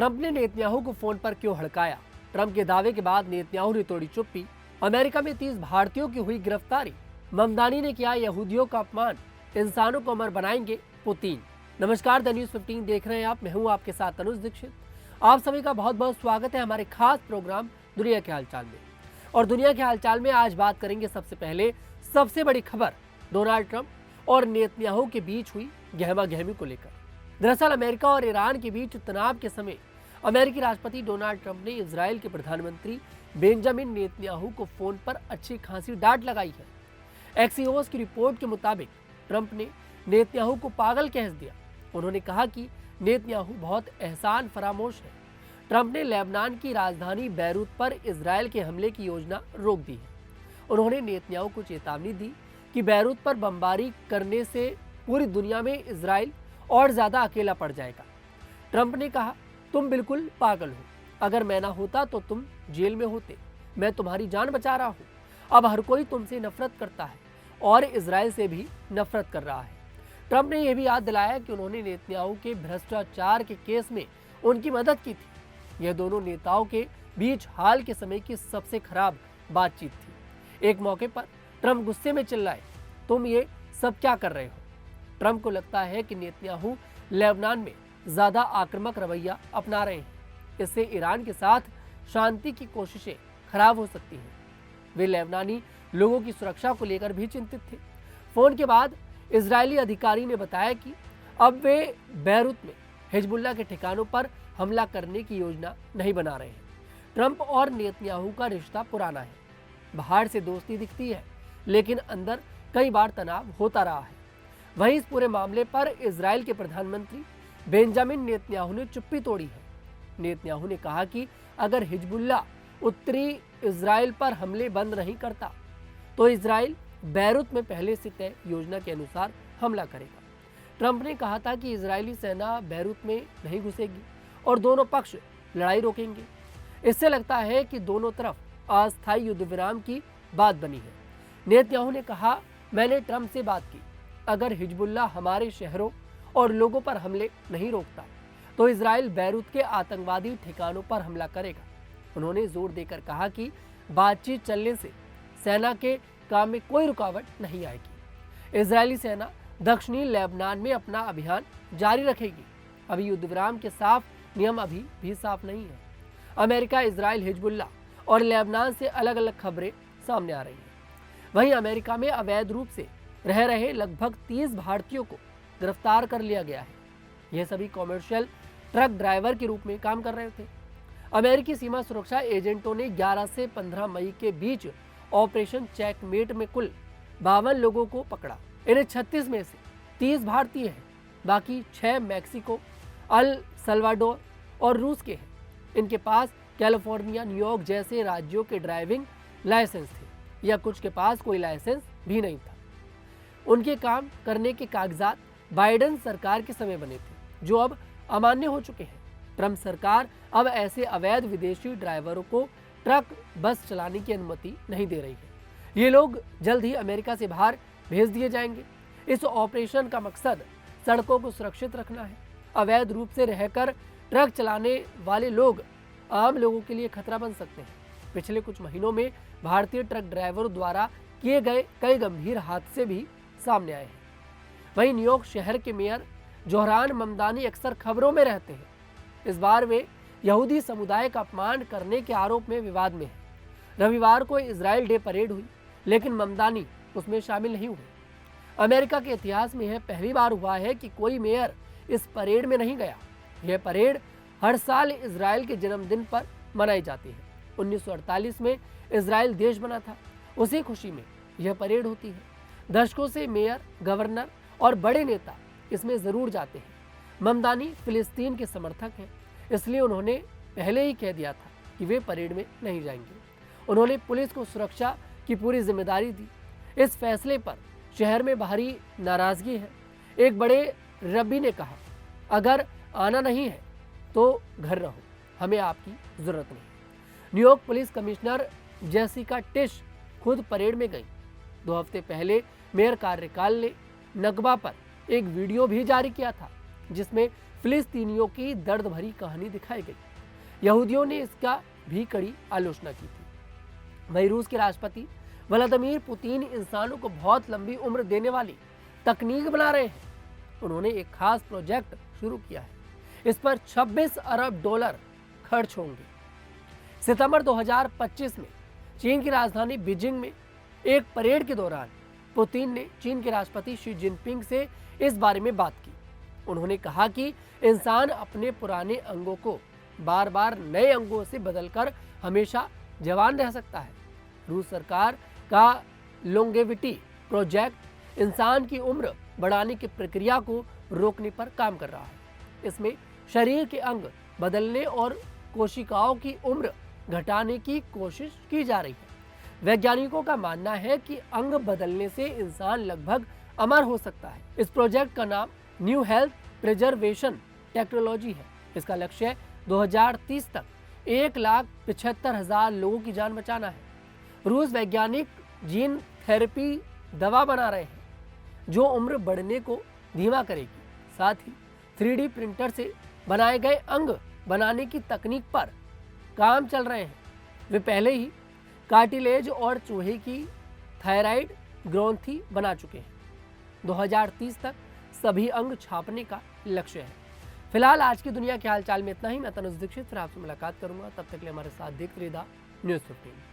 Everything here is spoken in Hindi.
ट्रंप ने नेतन्याहू को फोन पर क्यों हड़काया? ट्रंप के दावे के बाद नेतन्याहू ने तोड़ी चुप्पी। अमेरिका में 30 भारतीयों की हुई गिरफ्तारी। ममदानी ने किया यहूदियों का अपमान। इंसानों को अमर बनाएंगे पुतिन। नमस्कार, द न्यूज़ 15 देख रहे हैं आप। मैं हूं आपके साथ अनुज दीक्षित। आप सभी का बहुत बहुत स्वागत है हमारे खास प्रोग्राम दुनिया के हालचाल में। और दुनिया के हालचाल में आज बात करेंगे सबसे पहले सबसे बड़ी खबर डोनाल्ड ट्रंप और नेतन्याहू के बीच हुई गहमा गहमी को लेकर। दरअसल अमेरिका और ईरान के बीच तनाव के समय अमेरिकी राष्ट्रपति डोनाल्ड ट्रंप ने इजराइल के प्रधानमंत्री बेंजामिन नेतन्याहू को फोन पर अच्छी खासी डांट लगाई है। एक्सियोस की रिपोर्ट के मुताबिक ट्रंप ने नेतन्याहू को पागल कह दिया। उन्होंने कहा कि नेतन्याहू बहुत एहसान फरामोश है। ट्रंप ने लेबनान की राजधानी बैरूत पर इजराइल के हमले की योजना रोक दी है। उन्होंने नेतन्याहू को चेतावनी दी कि बैरूत पर बमबारी करने से पूरी दुनिया में इजराइल और ज्यादा अकेला पड़ जाएगा। ट्रंप ने कहा, तुम बिल्कुल पागल हो। अगर मैं ना होता तो तुम जेल में होते। मैं तुम्हारी जान बचा रहा हूं। अब हर कोई तुमसे नफरत करता है और इजराइल से भी नफरत कर रहा है। ट्रंप ने यह भी याद दिलाया कि उन्होंने नेतन्याहू के भ्रष्टाचार के केस में उनकी मदद की थी। यह दोनों नेताओं के बीच हाल के समय की सबसे खराब बातचीत थी। एक मौके पर ट्रंप गुस्से में चिल्लाए, तुम ये सब क्या कर रहे हो? ट्रंप को लगता है कि नेतन्याहू लेबनान में ज्यादा आक्रामक रवैया अपना रहे हैं। इससे ईरान के साथ शांति की कोशिशें खराब हो सकती हैं। वे लेबनानी लोगों की सुरक्षा को लेकर भी चिंतित थे। फोन के बाद इजरायली अधिकारी ने बताया कि अब वे बैरूत में हिजबुल्लाह के ठिकानों पर हमला करने की योजना नहीं बना रहे हैं। ट्रंप और नेतन्याहू का रिश्ता पुराना है। बाहर से दोस्ती दिखती है, लेकिन अंदर कई बार तनाव होता रहा है। वहीं इस पूरे मामले पर इजराइल के प्रधानमंत्री बेंजामिन नेतन्याहू ने चुप्पी तोड़ी है। नेतन्याहू ने कहा कि अगर हिजबुल्लाह उत्तरी इजराइल पर हमले बंद नहीं करता तो इजराइल बैरूत में पहले से तय योजना के अनुसार हमला करेगा। ट्रंप ने कहा था कि इजरायली सेना बैरूत में नहीं घुसेगी और दोनों पक्ष लड़ाई रोकेंगे। इससे लगता है कि दोनों तरफ अस्थायी युद्ध विराम की बात बनी है। नेतन्याहू ने कहा, मैंने ट्रंप से बात की। अगर हिजबुल्लाह हमारे शहरों और लोगों पर हमले नहीं रोकता तो इजराइल बैरूत के आतंकवादी ठिकानों पर हमला करेगा। उन्होंने जोर देकर कहा कि बातचीत चलने से सेना के काम में कोई रुकावट नहीं आएगी। इजरायली सेना दक्षिणी लेबनान में अपना अभियान जारी रखेगी। अभी युद्ध विराम के साफ नियम अभी भी साफ नहीं है। अमेरिका, इजराइल, हिजबुल्लाह और लेबनान से अलग अलग खबरें सामने आ रही हैं। वहीं अमेरिका में अवैध रूप से रह रहे लगभग 30 भारतीयों को गिरफ्तार कर लिया गया है। यह सभी कॉमर्शियल ट्रक ड्राइवर के रूप में काम कर रहे थे। अमेरिकी सीमा सुरक्षा एजेंटों ने 11 से 15 मई के बीच ऑपरेशन चेकमेट में कुल 52 लोगों को पकड़ा। इन्हें 36 में से 30 भारतीय हैं, बाकी 6 मैक्सिको, अल सल्वाडोर और रूस के हैं। इनके पास कैलिफोर्निया, न्यूयॉर्क जैसे राज्यों के ड्राइविंग लाइसेंस थे या कुछ के पास कोई लाइसेंस भी नहीं था। उनके काम करने के कागजात बाइडेन सरकार के समय बने थे, जो अब अमान्य हो चुके हैं। ट्रंप सरकार अब ऐसे अवैध विदेशी ड्राइवरों को ट्रक, बस चलाने की अनुमति नहीं दे रही है। ये लोग जल्द ही अमेरिका से बाहर भेज दिए जाएंगे। इस ऑपरेशन का मकसद सड़कों को सुरक्षित रखना है। अवैध रूप से रहकर ट्रक चलाने वाले लोग आम लोगों के लिए खतरा बन सकते हैं। पिछले कुछ महीनों में भारतीय ट्रक ड्राइवरों द्वारा किए गए कई गंभीर हादसे भी सामने आए हैं। वहीं न्यूयॉर्क शहर के मेयर जोहरान ममदानी अक्सर खबरों में रहते हैं। इस बार वे यहूदी समुदाय का अपमान करने के आरोप में विवाद में हैं। रविवार को इजराइल डे परेड हुई, लेकिन ममदानी उसमें शामिल नहीं हुए। अमेरिका के इतिहास में यह पहली बार हुआ है कि कोई मेयर इस परेड में नहीं गया। यह परेड हर साल इजराइल के जन्मदिन पर मनाई जाती है। 1948 में इजराइल देश बना था, उसी खुशी में यह परेड होती है। दशकों से मेयर, गवर्नर और बड़े नेता इसमें जरूर जाते हैं। ममदानी फिलिस्तीन के समर्थक हैं, इसलिए उन्होंने पहले ही कह दिया था कि वे परेड में नहीं जाएंगे। उन्होंने पुलिस को सुरक्षा की पूरी जिम्मेदारी दी। इस फैसले पर शहर में भारी नाराजगी है। एक बड़े रब्बी ने कहा, अगर आना नहीं है तो घर रहो, हमें आपकी जरूरत नहीं। न्यूयॉर्क पुलिस कमिश्नर जेसिका टिश खुद परेड में गई। 2 हफ्ते पहले मेयर कार्यकाल ने नकबा पर एक वीडियो भी जारी किया था, जिसमें फिलिस्तीनियों की दर्द भरी कहानी दिखाई गई। यहूदियों ने इसका भी कड़ी आलोचना की थी। वहीं रूस के राष्ट्रपति व्लादिमीर पुतिन इंसानों को बहुत लंबी उम्र देने वाली तकनीक बना रहे हैं। उन्होंने एक खास प्रोजेक्ट शुरू किया है। इस पर 26 अरब डॉलर खर्च होंगे। सितंबर 2025 में चीन की राजधानी बीजिंग में एक परेड के दौरान पुतिन ने चीन के राष्ट्रपति शी जिनपिंग से इस बारे में बात की। उन्होंने कहा कि इंसान अपने पुराने अंगों को बार बार नए अंगों से बदलकर हमेशा जवान रह सकता है। रूस सरकार का लोंगेविटी प्रोजेक्ट इंसान की उम्र बढ़ाने की प्रक्रिया को रोकने पर काम कर रहा है। इसमें शरीर के अंग बदलने और कोशिकाओं की उम्र घटाने की कोशिश की जा रही है। वैज्ञानिकों का मानना है कि अंग बदलने से इंसान लगभग अमर हो सकता है। इस प्रोजेक्ट का नाम न्यू हेल्थ प्रिजर्वेशन टेक्नोलॉजी है। इसका लक्ष्य 2030 तक 1,75,000 लोगों की जान बचाना है। रूस वैज्ञानिक जीन थेरेपी दवा बना रहे हैं जो उम्र बढ़ने को धीमा करेगी। साथ ही 3D प्रिंटर से बनाए गए अंग बनाने की तकनीक पर काम चल रहे हैं। वे पहले ही कार्टिलेज और चूहे की थायराइड ग्रंथि बना चुके हैं। 2030 तक सभी अंग छापने का लक्ष्य है। फिलहाल आज की दुनिया के हालचाल में इतना ही। मैं तनुज दीक्षित फिर आपसे मुलाकात करूंगा। तब तक के लिए हमारे साथ देखते रहिए न्यूज़ 15।